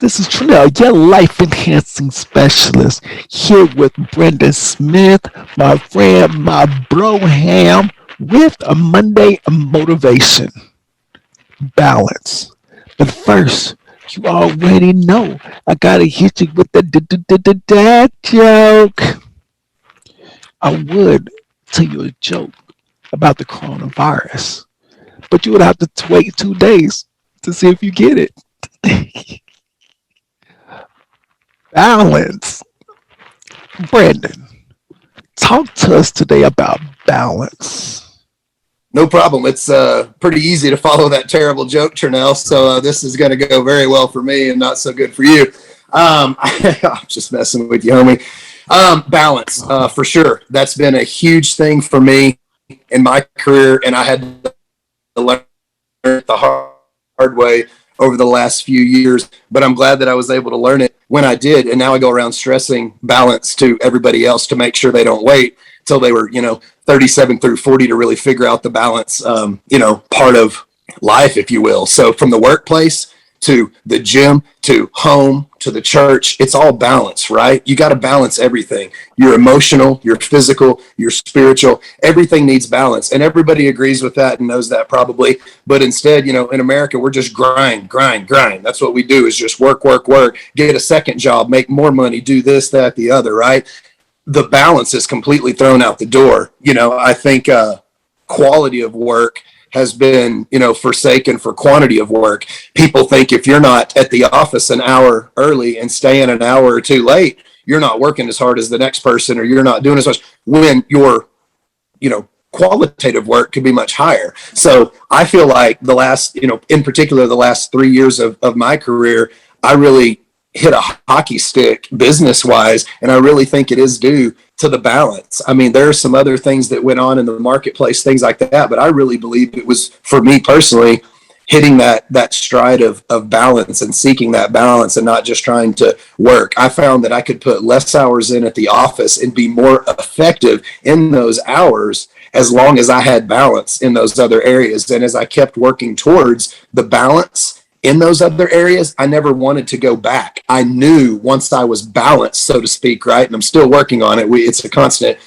This is Trinell, your life enhancing specialist, here with Brenda Smith, my friend, my broham, with a Monday motivation balance. But first, you already know I gotta hit you with the dad joke. I would tell you a joke about the coronavirus, but you would have to wait 2 days to see if you get it. Balance. Brandon, talk to us today about balance. No problem. It's pretty easy to follow that terrible joke, Turnell. So this is going to go very well for me and not so good for you. I'm just messing with you, homie. Balance, for sure. That's been a huge thing for me in my career, and I had to learn it the hard way over the last few years, but I'm glad that I was able to learn it when I did. And now I go around stressing balance to everybody else to make sure they don't wait till they were, 37 through 40 to really figure out the balance, part of life, if you will. So from the workplace to the gym to home to the church, it's all balance, right? You got to balance everything. Your emotional, your physical, your spiritual, everything needs balance. And everybody agrees with that and knows that probably. But instead, in America, we're just grind. That's what we do, is just work, get a second job, make more money, do this, that, the other, right? The balance is completely thrown out the door. I think quality of work has been, forsaken for quantity of work. People think if you're not at the office an hour early and staying an hour or two late, you're not working as hard as the next person, or you're not doing as much, when your, qualitative work could be much higher. So I feel like the last, in particular, the last 3 years of my career, I really hit a hockey stick business wise. And I really think it is due to the balance. I mean, there are some other things that went on in the marketplace, things like that, but I really believe it was, for me personally, hitting that stride of balance and seeking that balance and not just trying to work. I found that I could put less hours in at the office and be more effective in those hours as long as I had balance in those other areas. And as I kept working towards the balance in those other areas, I never wanted to go back. I knew once I was balanced, so to speak, right? And I'm still working on it. It's a constant,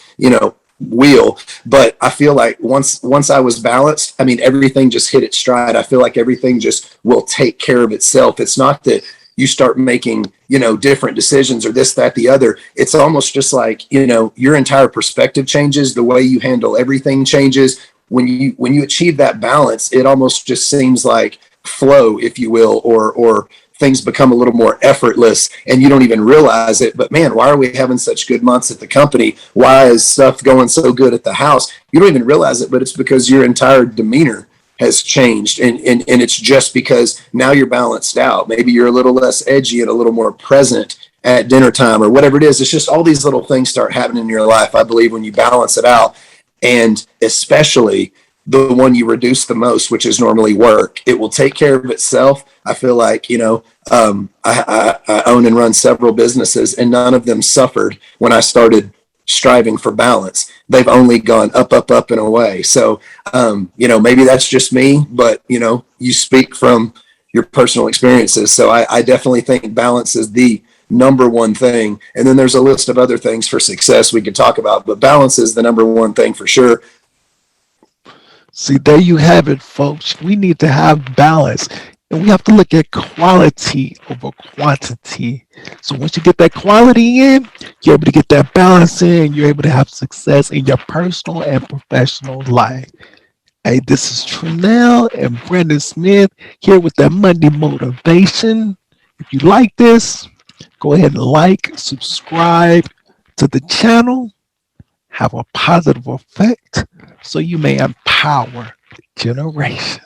wheel. But I feel like once I was balanced, I mean, everything just hit its stride. I feel like everything just will take care of itself. It's not that you start making, different decisions or this, that, the other. It's almost just like, your entire perspective changes. The way you handle everything changes. When you achieve that balance, it almost just seems like flow, if you will, or things become a little more effortless and you don't even realize it. But man, why are we having such good months at the company? Why is stuff going so good at the house? You don't even realize it, but it's because your entire demeanor has changed. And it's just because now you're balanced out. Maybe you're a little less edgy and a little more present at dinner time or whatever it is. It's just all these little things start happening in your life, I believe, when you balance it out. And especially the one you reduce the most, which is normally work, it will take care of itself. I feel like, I own and run several businesses, and none of them suffered when I started striving for balance. They've only gone up, and away. So, maybe that's just me, but, you speak from your personal experiences. So I definitely think balance is the number one thing. And then there's a list of other things for success we could talk about, but balance is the number one thing for sure. See, there you have it, folks. We need to have balance. And we have to look at quality over quantity. So once you get that quality in, you're able to get that balance in, you're able to have success in your personal and professional life. Hey, this is Trinell and Brandon Smith here with that Monday motivation. If you like this, go ahead and like, subscribe to the channel, have a positive effect so you may empower generations.